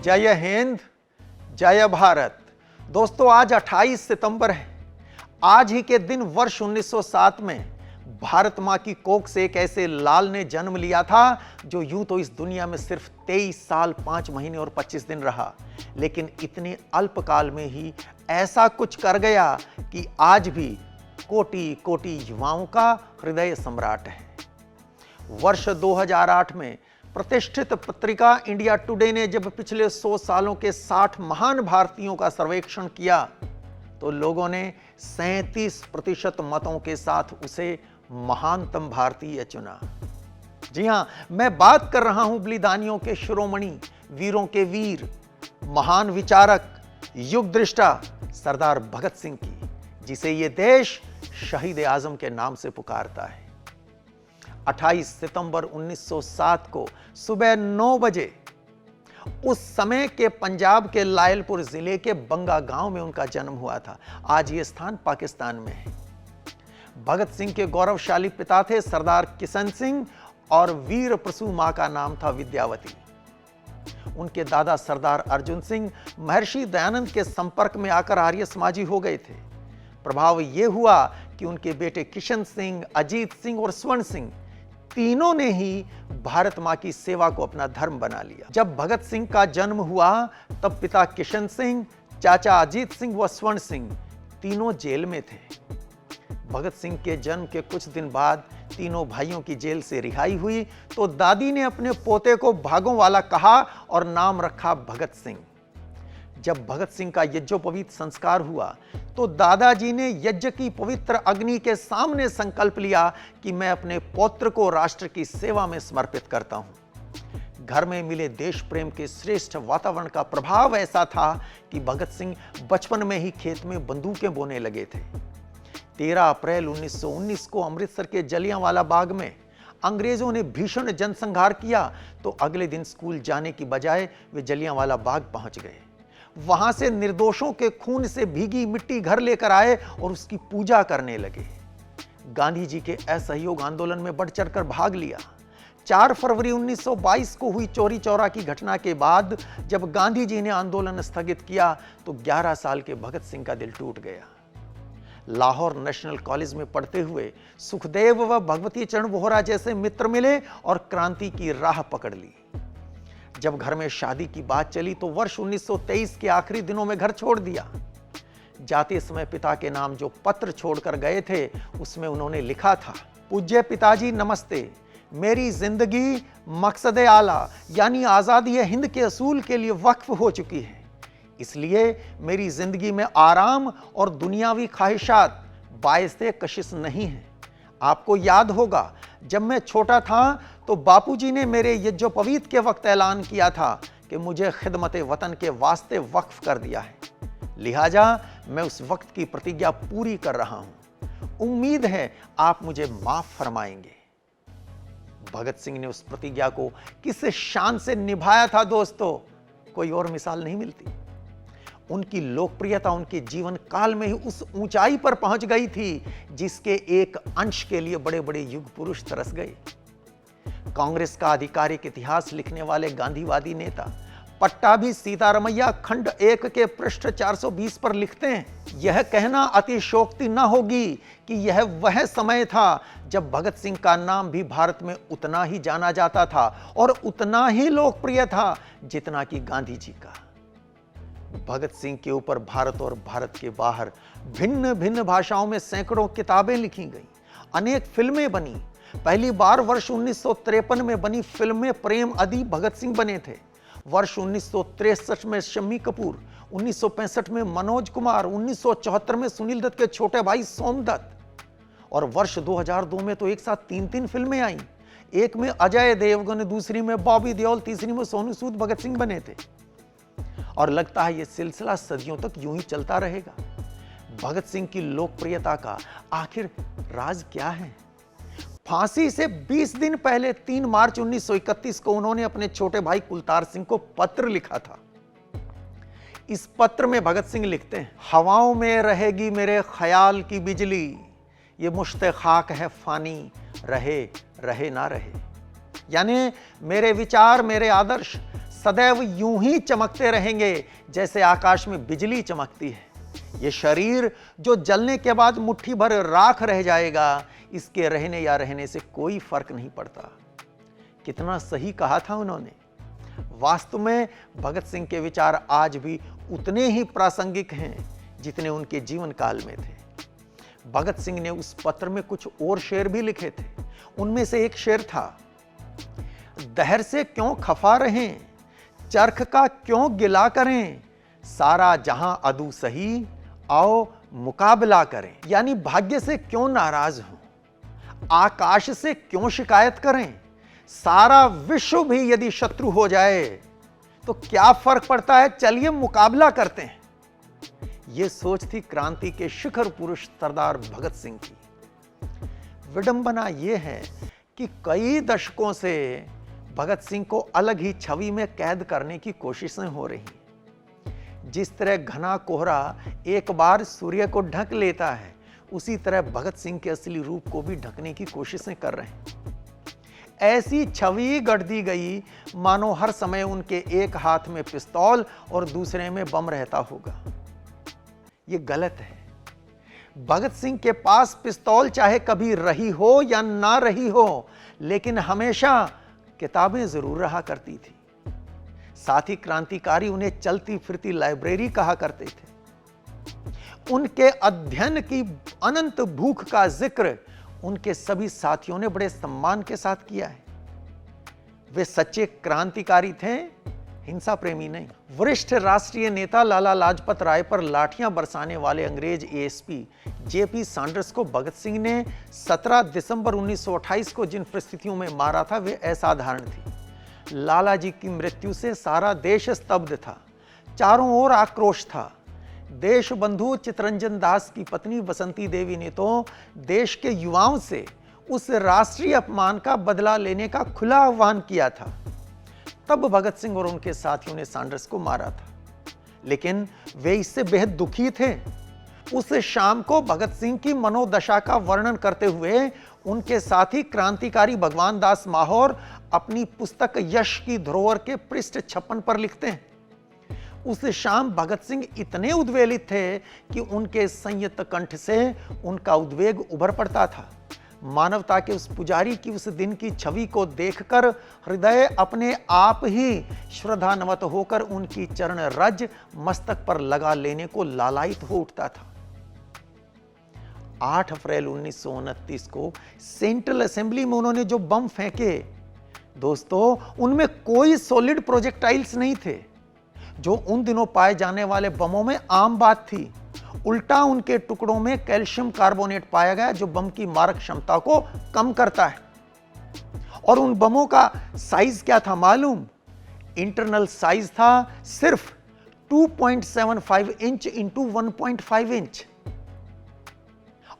जय हिंद, जय भारत। दोस्तों, आज 28 सितंबर है। आज ही के दिन वर्ष 1907 में भारत मां की कोख से एक ऐसे लाल ने जन्म लिया था जो यूं तो इस दुनिया में सिर्फ 23 साल 5 महीने और 25 दिन रहा, लेकिन इतने अल्पकाल में ही ऐसा कुछ कर गया कि आज भी कोटि कोटि युवाओं का हृदय सम्राट है। वर्ष 2008 में प्रतिष्ठित पत्रिका इंडिया टुडे ने जब पिछले 100 सालों के 60 महान भारतीयों का सर्वेक्षण किया तो लोगों ने 37% मतों के साथ उसे महानतम भारतीय चुना। जी हां, मैं बात कर रहा हूं बलिदानियों के शिरोमणि, वीरों के वीर, महान विचारक, युग दृष्टा सरदार भगत सिंह की, जिसे यह देश शहीद आजम के नाम से पुकारता है। 28 सितंबर 1907 को सुबह 9 बजे उस समय के पंजाब के लायलपुर जिले के बंगा गांव में उनका जन्म हुआ था। आज ये स्थान पाकिस्तान में है। भगत सिंह के गौरवशाली पिता थे सरदार किशन सिंह और वीर प्रसू मां का नाम था विद्यावती। उनके दादा सरदार अर्जुन सिंह महर्षि दयानंद के संपर्क में आकर आर्य समाजी हो गए थे। प्रभाव यह हुआ कि उनके बेटे किशन सिंह, अजीत सिंह और स्वर्ण सिंह तीनों ने ही भारत मां की सेवा को अपना धर्म बना लिया। जब भगत सिंह का जन्म हुआ तब पिता किशन सिंह, चाचा अजीत सिंह व स्वर्ण सिंह तीनों जेल में थे। भगत सिंह के जन्म के कुछ दिन बाद तीनों भाइयों की जेल से रिहाई हुई तो दादी ने अपने पोते को भागों वाला कहा और नाम रखा भगत सिंह। जब भगत सिंह का यज्ञोपवीत संस्कार हुआ तो दादाजी ने यज्ञ की पवित्र अग्नि के सामने संकल्प लिया कि मैं अपने पौत्र को राष्ट्र की सेवा में समर्पित करता हूं। घर में मिले देश प्रेम के श्रेष्ठ वातावरण का प्रभाव ऐसा था कि भगत सिंह बचपन में ही खेत में बंदूकें बोने लगे थे। 13 अप्रैल 1919 को अमृतसर के जलियांवाला बाग में अंग्रेजों ने भीषण जनसंहार किया तो अगले दिन स्कूल जाने की बजाय वे जलियांवाला बाग पहुंच गए। वहां से निर्दोषों के खून से भीगी मिट्टी घर लेकर आए और उसकी पूजा करने लगे। गांधी जी के असहयोग आंदोलन में बढ़ चढ़कर भाग लिया। 4 फरवरी 1922 को हुई चौरी चौरा की घटना के बाद जब गांधी जी ने आंदोलन स्थगित किया तो 11 साल के भगत सिंह का दिल टूट गया। लाहौर नेशनल कॉलेज में पढ़ते हुए सुखदेव व भगवती चरण वोहरा जैसे मित्र मिले और क्रांति की राह पकड़ ली। जब घर में शादी की बात चली तो वर्ष 1923 के आखिरी दिनों में घर छोड़ दिया। जाते समय पिता के नाम जो पत्र छोड़कर गए थे उसमें उन्होंने लिखा था, पूज्य पिताजी नमस्ते, मेरी जिंदगी मकसद आला यानी आजादी हिंद के असूल के लिए वक्फ हो चुकी है। इसलिए मेरी जिंदगी में आराम और दुनियावी ख्वाहिशात बायसे कशिश नहीं है। आपको याद होगा जब मैं छोटा था तो बापूजी ने मेरे यज्ञोपवीत के वक्त ऐलान किया था कि मुझे खिदमत वतन के वास्ते वक्फ कर दिया है। लिहाजा मैं उस वक्त की प्रतिज्ञा पूरी कर रहा हूं। उम्मीद है आप मुझे माफ फरमाएंगे। भगत सिंह ने उस प्रतिज्ञा को किस शान से निभाया था दोस्तों, कोई और मिसाल नहीं मिलती। उनकी लोकप्रियता उनके जीवन काल में ही उस ऊंचाई पर पहुंच गई थी जिसके एक अंश के लिए बड़े बड़े युग पुरुष तरस गए। कांग्रेस का आधिकारिक इतिहास लिखने वाले गांधीवादी नेता पट्टाभी सीतारमैया खंड 1 के पृष्ठ 420 पर लिखते हैं, यह कहना अतिशयोक्ति न होगी कि यह वह समय था जब भगत सिंह का नाम भी भारत में उतना ही जाना जाता था और उतना ही लोकप्रिय था जितना कि गांधी जी का। भगत सिंह के ऊपर भारत और भारत के बाहर भिन्न भिन्न भाषाओं में सैकड़ों किताबें लिखी गईं, अनेक फिल्में बनी। पहली बार वर्ष 1953 में बनी फिल्म में प्रेम अदीब भगत सिंह बने थे। वर्ष 1963 में शम्मी कपूर, 1965 में मनोज कुमार, 1974 में सुनील दत्त के छोटे भाई सोमदत्त और वर्ष 2002 में तो एक साथ 3 फिल्में आईं। एक में अजय देवगन, दूसरी में बॉबी देओल, तीसरी में सोनू सूद भगत सिंह बने थे और लगता है यह सिलसिला सदियों तक यूं ही चलता रहेगा। भगत सिंह की लोकप्रियता का आखिर राज क्या है? फांसी से 20 दिन पहले 3 मार्च 1931 को उन्होंने अपने छोटे भाई कुलतार सिंह को पत्र लिखा था। इस पत्र में भगत सिंह लिखते हैं, हवाओं में रहेगी मेरे ख्याल की बिजली, ये मुश्ते खाक है फानी, रहे रहे ना रहे। यानी मेरे विचार, मेरे आदर्श सदैव यूं ही चमकते रहेंगे जैसे आकाश में बिजली चमकती है। ये शरीर जो जलने के बाद मुट्ठी भर राख रह जाएगा, इसके रहने या रहने से कोई फर्क नहीं पड़ता। कितना सही कहा था उन्होंने। वास्तव में भगत सिंह के विचार आज भी उतने ही प्रासंगिक हैं जितने उनके जीवन काल में थे। भगत सिंह ने उस पत्र में कुछ और शेर भी लिखे थे। उनमें से एक शेर था, दहर से क्यों खफा रहें, चरख का क्यों गिला करें, सारा जहां अदू सही, आओ मुकाबला करें। यानी भाग्य से क्यों नाराज हो, आकाश से क्यों शिकायत करें, सारा विश्व भी यदि शत्रु हो जाए तो क्या फर्क पड़ता है, चलिए मुकाबला करते हैं। यह सोच थी क्रांति के शिखर पुरुष सरदार भगत सिंह की। विडंबना यह है कि कई दशकों से भगत सिंह को अलग ही छवि में कैद करने की कोशिशें हो रही। जिस तरह घना कोहरा एक बार सूर्य को ढक लेता है, उसी तरह भगत सिंह के असली रूप को भी ढकने की कोशिशें कर रहे हैं। ऐसी छवि गढ़ दी गई मानो हर समय उनके एक हाथ में पिस्तौल और दूसरे में बम रहता होगा। यह गलत है। भगत सिंह के पास पिस्तौल चाहे कभी रही हो या ना रही हो, लेकिन हमेशा किताबें जरूर रहा करती थी। साथ ही क्रांतिकारी उन्हें चलती फिरती लाइब्रेरी कहा करते थे। उनके अध्ययन की अनंत भूख का जिक्र उनके सभी साथियों ने बड़े सम्मान के साथ किया है। वे सच्चे क्रांतिकारी थे, हिंसा प्रेमी नहीं। वरिष्ठ राष्ट्रीय नेता लाला लाजपत राय पर लाठियां बरसाने वाले अंग्रेज एएसपी जेपी सैंडर्स को भगत सिंह ने 17 दिसंबर 1928 को जिन परिस्थितियों में मारा था, वे असाधारण थी। लाला जी की मृत्यु से सारा देश स्तब्ध था। चारों ओर आक्रोश था। देश बंधु चितरंजन दास की पत्नी बसंती देवी ने तो देश के युवाओं से उस राष्ट्रीय अपमान का बदला लेने का खुला आह्वान किया था। तब भगत सिंह और उनके साथियों ने सैंडर्स को मारा था, लेकिन वे इससे बेहद दुखी थे। उस शाम को भगत सिंह की मनोदशा का वर्णन करते हुए उनके साथी क्रांतिकारी भगवान दास माहौर अपनी पुस्तक यश की धरोहर के पृष्ठ 56 पर लिखते हैं, उस शाम भगत सिंह इतने उद्वेलित थे कि उनके संयत कंठ से उनका उद्वेग उभर पड़ता था। मानवता के उस पुजारी की उस दिन की छवि को देखकर हृदय अपने आप ही श्रद्धान्वित होकर उनकी चरण रज मस्तक पर लगा लेने को लालायित हो उठता था। 8 अप्रैल 1929 को सेंट्रल असेंबली में उन्होंने जो बम फेंके, दोस्तों, उनमें कोई सॉलिड प्रोजेक्टाइल्स नहीं थे, जो उन दिनों पाए जाने वाले बमों में आम बात थी। उल्टा उनके टुकड़ों में कैल्शियम कार्बोनेट पाया गया, जो बम की मारक क्षमता को कम करता है। और उन बमों का साइज क्या था मालूम? इंटरनल साइज था सिर्फ 2.75 इंच इंटू 1.5 इंच।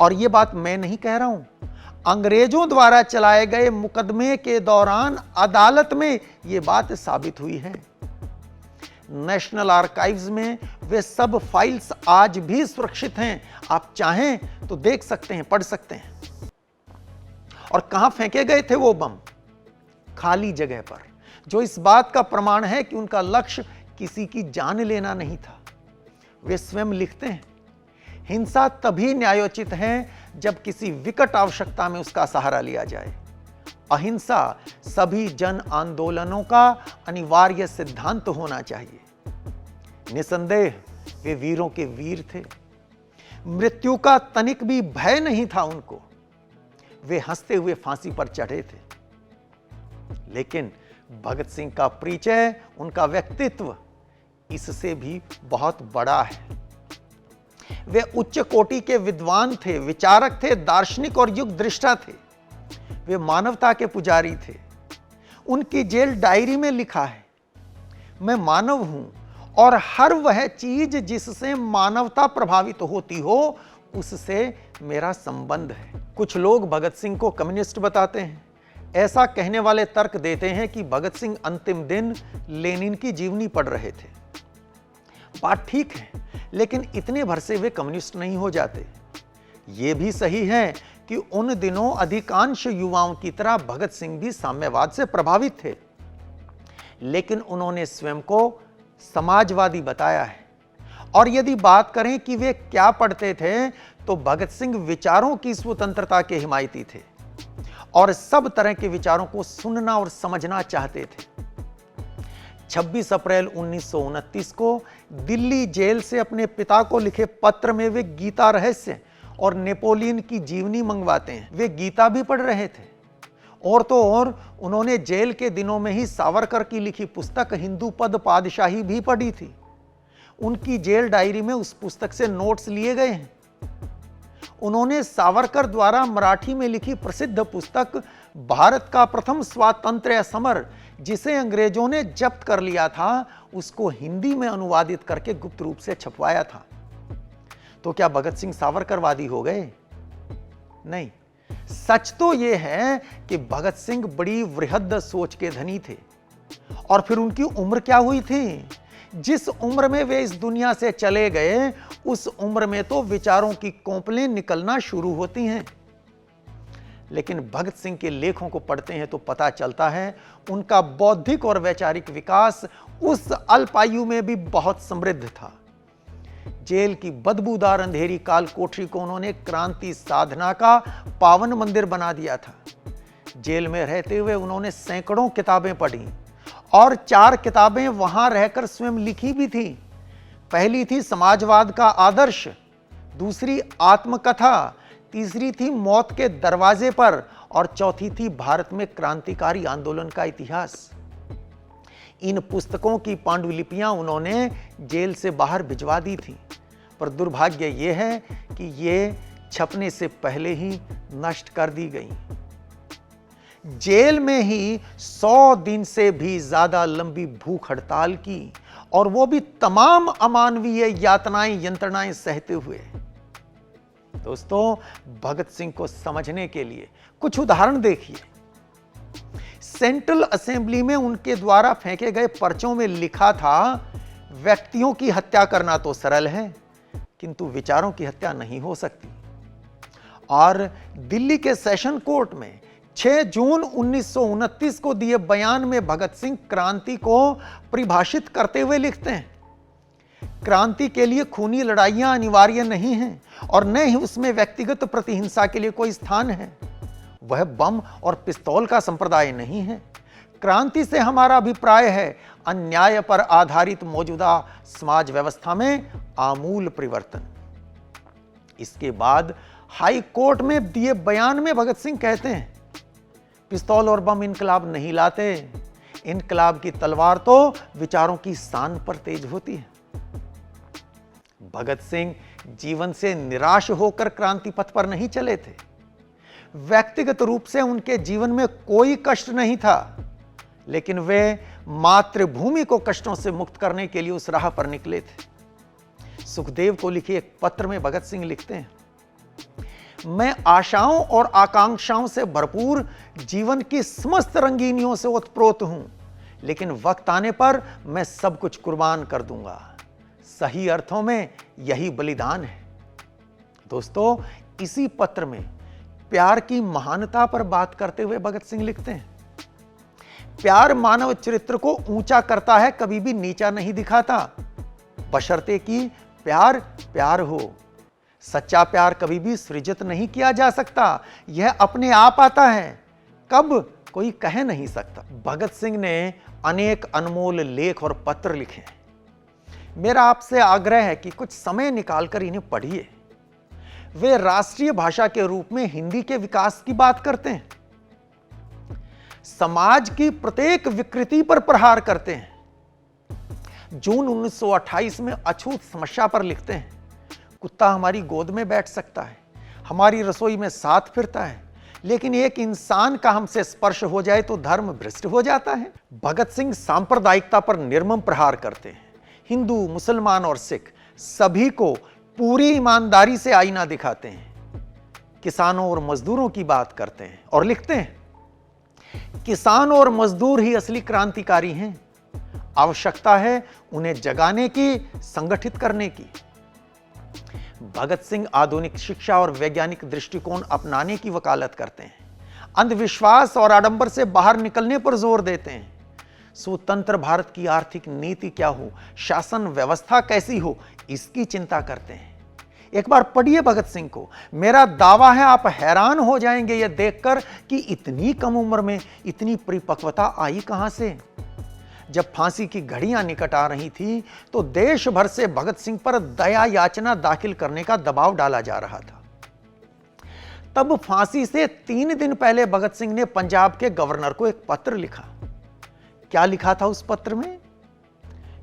और यह बात मैं नहीं कह रहा हूं, अंग्रेजों द्वारा चलाए गए मुकदमे के दौरान अदालत में यह बात साबित हुई है। नेशनल आर्काइव्स में वे सब फाइल्स आज भी सुरक्षित हैं। आप चाहें तो देख सकते हैं, पढ़ सकते हैं। और कहां फेंके गए थे वो बम? खाली जगह पर, जो इस बात का प्रमाण है कि उनका लक्ष्य किसी की जान लेना नहीं था। वे स्वयं लिखते हैं, हिंसा तभी न्यायोचित है जब किसी विकट आवश्यकता में उसका सहारा लिया जाए। अहिंसा सभी जन आंदोलनों का अनिवार्य सिद्धांत होना चाहिए। निसंदेह वे वीरों के वीर थे। मृत्यु का तनिक भी भय नहीं था उनको। वे हंसते हुए फांसी पर चढ़े थे। लेकिन भगत सिंह का परिचय, उनका व्यक्तित्व इससे भी बहुत बड़ा है। वे उच्च कोटि के विद्वान थे, विचारक थे, दार्शनिक और युग दृष्टा थे। वे मानवता के पुजारी थे। उनकी जेल डायरी में लिखा है, मैं मानव हूं और हर वह चीज जिससे मानवता प्रभावित होती हो उससे मेरा संबंध है। कुछ लोग भगत सिंह को कम्युनिस्ट बताते हैं। ऐसा कहने वाले तर्क देते हैं कि भगत सिंह अंतिम दिन लेनिन की जीवनी पढ़ रहे थे। बात ठीक है, लेकिन इतने भर से वे कम्युनिस्ट नहीं हो जाते। यह भी सही है कि उन दिनों अधिकांश युवाओं की तरह भगत सिंह भी साम्यवाद से प्रभावित थे। लेकिन उन्होंने स्वयं को समाजवादी बताया है। और यदि बात करें कि वे क्या पढ़ते थे, तो भगत सिंह विचारों की स्वतंत्रता के हिमायती थे और सब तरह के विचारों को सुनना और समझना चाहते थे। 26 अप्रैल 1929 को दिल्ली जेल से अपने पिता को लिखे पत्र में वे गीता रहस्य और नेपोलियन की जीवनी मंगवाते हैं। वे गीता भी पढ़ रहे थे और तो और उन्होंने जेल के दिनों में ही सावरकर की लिखी पुस्तक हिंदू पद पादशाही भी पढ़ी थी। उनकी जेल डायरी में उस पुस्तक से नोट्स लिए गए हैं। उन्होंने सावरकर द्वारा मराठी में लिखी प्रसिद्ध पुस्तक भारत का प्रथम स्वातंत्र्य समर, जिसे अंग्रेजों ने जब्त कर लिया था, उसको हिंदी में अनुवादित करके गुप्त रूप से छपवाया था। तो क्या भगत सिंह सावरकरवादी हो गए? नहीं। सच तो यह है कि भगत सिंह बड़ी वृहद सोच के धनी थे। और फिर उनकी उम्र क्या हुई थी? जिस उम्र में वे इस दुनिया से चले गए, उस उम्र में तो विचारों की कोंपलें निकलना शुरू होती हैं। लेकिन भगत सिंह के लेखों को पढ़ते हैं तो पता चलता है उनका बौद्धिक और वैचारिक विकास उस अल्प आयु में भी बहुत समृद्ध था। जेल की बदबूदार अंधेरी काल कोठरी को उन्होंने क्रांति साधना का पावन मंदिर बना दिया था। जेल में रहते हुए उन्होंने सैकड़ों किताबें पढ़ी और 4 किताबें वहां रहकर स्वयं लिखी भी थी। पहली थी समाजवाद का आदर्श, दूसरी आत्मकथा, तीसरी थी मौत के दरवाजे पर और चौथी थी भारत में क्रांतिकारी आंदोलन का इतिहास। इन पुस्तकों की पांडुलिपियां उन्होंने जेल से बाहर भिजवा दी थी, पर दुर्भाग्य यह है कि ये छपने से पहले ही नष्ट कर दी गई। जेल में ही 100 दिन से भी ज्यादा लंबी भूख हड़ताल की, और वो भी तमाम अमानवीय यातनाएं यंत्रणाएं सहते हुए। दोस्तों, भगत सिंह को समझने के लिए कुछ उदाहरण देखिए। सेंट्रल असेंबली में उनके द्वारा फेंके गए पर्चों में लिखा था, व्यक्तियों की हत्या करना तो सरल है, किंतु विचारों की हत्या नहीं हो सकती। और दिल्ली के सेशन कोर्ट में 6 जून 1929 को दिए बयान में भगत सिंह क्रांति को परिभाषित करते हुए लिखते हैं, क्रांति के लिए खूनी लड़ाइयां अनिवार्य नहीं हैं और न ही उसमें व्यक्तिगत प्रतिहिंसा के लिए कोई स्थान है। वह बम और पिस्तौल का संप्रदाय नहीं है। क्रांति से हमारा अभिप्राय है अन्याय पर आधारित मौजूदा समाज व्यवस्था में आमूल परिवर्तन। इसके बाद हाई कोर्ट में दिए बयान में भगत सिंह कहते हैं, पिस्तौल और बम इनकलाब नहीं लाते, इनकलाब की तलवार तो विचारों की शान पर तेज होती है। भगत सिंह जीवन से निराश होकर क्रांति पथ पर नहीं चले थे। व्यक्तिगत रूप से उनके जीवन में कोई कष्ट नहीं था, लेकिन वे मातृभूमि को कष्टों से मुक्त करने के लिए उस राह पर निकले थे। सुखदेव को लिखे एक पत्र में भगत सिंह लिखते हैं, मैं आशाओं और आकांक्षाओं से भरपूर जीवन की समस्त रंगीनियों से ओतप्रोत हूं, लेकिन वक्त आने पर मैं सब कुछ कुर्बान कर दूंगा। सही अर्थों में यही बलिदान है। दोस्तों, इसी पत्र में प्यार की महानता पर बात करते हुए भगत सिंह लिखते हैं, प्यार मानव चरित्र को ऊंचा करता है, कभी भी नीचा नहीं दिखाता, बशर्ते कि प्यार प्यार हो। सच्चा प्यार कभी भी सृजित नहीं किया जा सकता, यह अपने आप आता है, कब कोई कह नहीं सकता। भगत सिंह ने अनेक अनमोल लेख और पत्र लिखे हैं। मेरा आपसे आग्रह है कि कुछ समय निकालकर इन्हें पढ़िए। वे राष्ट्रीय भाषा के रूप में हिंदी के विकास की बात करते हैं, समाज की प्रत्येक विकृति पर प्रहार करते हैं। जून 1928 में अछूत समस्या पर लिखते हैं, कुत्ता हमारी गोद में बैठ सकता है, हमारी रसोई में साथ फिरता है, लेकिन एक इंसान का हमसे स्पर्श हो जाए तो धर्म भ्रष्ट हो जाता है। भगत सिंह सांप्रदायिकता पर निर्मम प्रहार करते हैं। हिंदू, मुसलमान और सिख सभी को पूरी ईमानदारी से आईना दिखाते हैं। किसानों और मजदूरों की बात करते हैं और लिखते हैं, किसान और मजदूर ही असली क्रांतिकारी हैं, आवश्यकता है उन्हें जगाने की, संगठित करने की। भगत सिंह आधुनिक शिक्षा और वैज्ञानिक दृष्टिकोण अपनाने की वकालत करते हैं, अंधविश्वास और आडंबर से बाहर निकलने पर जोर देते हैं। स्वतंत्र भारत की आर्थिक नीति क्या हो, शासन व्यवस्था कैसी हो, इसकी चिंता करते हैं। एक बार पढ़िए भगत सिंह को। मेरा दावा है आप हैरान हो जाएंगे यह देखकर कि इतनी कम उम्र में इतनी परिपक्वता आई कहां से। जब फांसी की घड़ियां निकट आ रही थी तो देश भर से भगत सिंह पर दया याचना दाखिल करने का दबाव डाला जा रहा था। तब फांसी से 3 दिन पहले भगत सिंह ने पंजाब के गवर्नर को एक पत्र लिखा। क्या लिखा था उस पत्र में?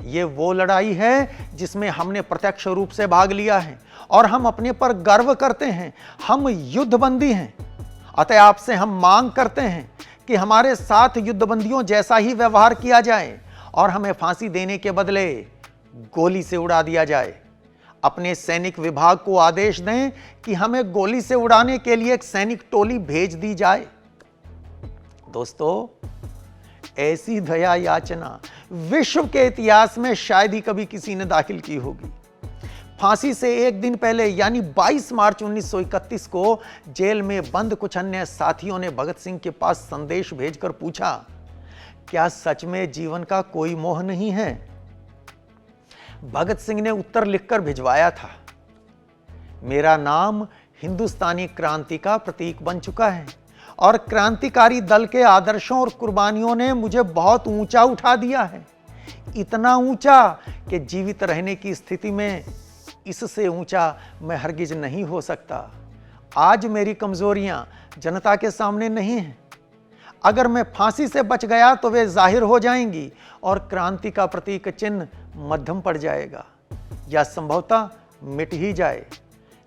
यह वो लड़ाई है जिसमें हमने प्रत्यक्ष रूप से भाग लिया है और हम अपने पर गर्व करते हैं। हम युद्धबंदी हैं, अतः आपसे हम मांग करते हैं कि हमारे साथ युद्धबंदियों जैसा ही व्यवहार किया जाए और हमें फांसी देने के बदले गोली से उड़ा दिया जाए। अपने सैनिक विभाग को आदेश दें कि हमें गोली से उड़ाने के लिए एक सैनिक टोली भेज दी जाए। दोस्तों, ऐसी दया याचना विश्व के इतिहास में शायद ही कभी किसी ने दाखिल की होगी। फांसी से एक दिन पहले यानी 22 मार्च 1931 को जेल में बंद कुछ अन्य साथियों ने भगत सिंह के पास संदेश भेजकर पूछा, क्या सच में जीवन का कोई मोह नहीं है? भगत सिंह ने उत्तर लिखकर भिजवाया था, मेरा नाम हिंदुस्तानी क्रांति का प्रतीक बन चुका है और क्रांतिकारी दल के आदर्शों और कुर्बानियों ने मुझे बहुत ऊंचा उठा दिया है, इतना ऊंचा कि जीवित रहने की स्थिति में इससे ऊंचा मैं हरगिज नहीं हो सकता। आज मेरी कमजोरियां जनता के सामने नहीं हैं। अगर मैं फांसी से बच गया तो वे जाहिर हो जाएंगी और क्रांति का प्रतीक चिन्ह मध्यम पड़ जाएगा या संभवतः मिट ही जाए।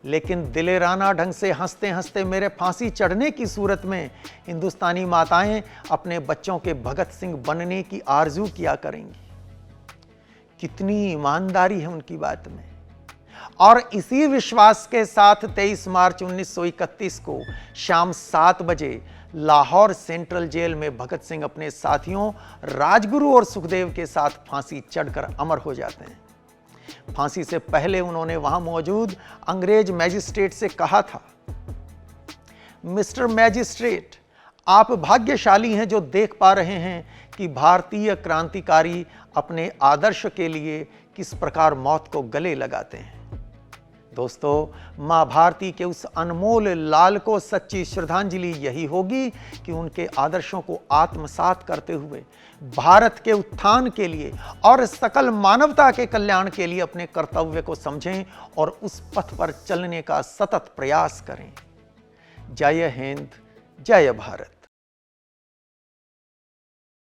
लेकिन दिलेराना ढंग से हंसते हंसते मेरे फांसी चढ़ने की सूरत में हिंदुस्तानी माताएं अपने बच्चों के भगत सिंह बनने की आरजू किया करेंगी। कितनी ईमानदारी है उनकी बात में। और इसी विश्वास के साथ 23 मार्च 1931 को शाम 7 बजे लाहौर सेंट्रल जेल में भगत सिंह अपने साथियों राजगुरु और सुखदेव के साथ फांसी चढ़कर अमर हो जाते हैं। फांसी से पहले उन्होंने वहां मौजूद अंग्रेज मैजिस्ट्रेट से कहा था, मिस्टर मैजिस्ट्रेट, आप भाग्यशाली हैं जो देख पा रहे हैं कि भारतीय क्रांतिकारी अपने आदर्श के लिए किस प्रकार मौत को गले लगाते हैं। दोस्तों, मां भारती के उस अनमोल लाल को सच्ची श्रद्धांजलि यही होगी कि उनके आदर्शों को आत्मसात करते हुए भारत के उत्थान के लिए और सकल मानवता के कल्याण के लिए अपने कर्तव्य को समझें और उस पथ पर चलने का सतत प्रयास करें। जय हिंद, जय भारत।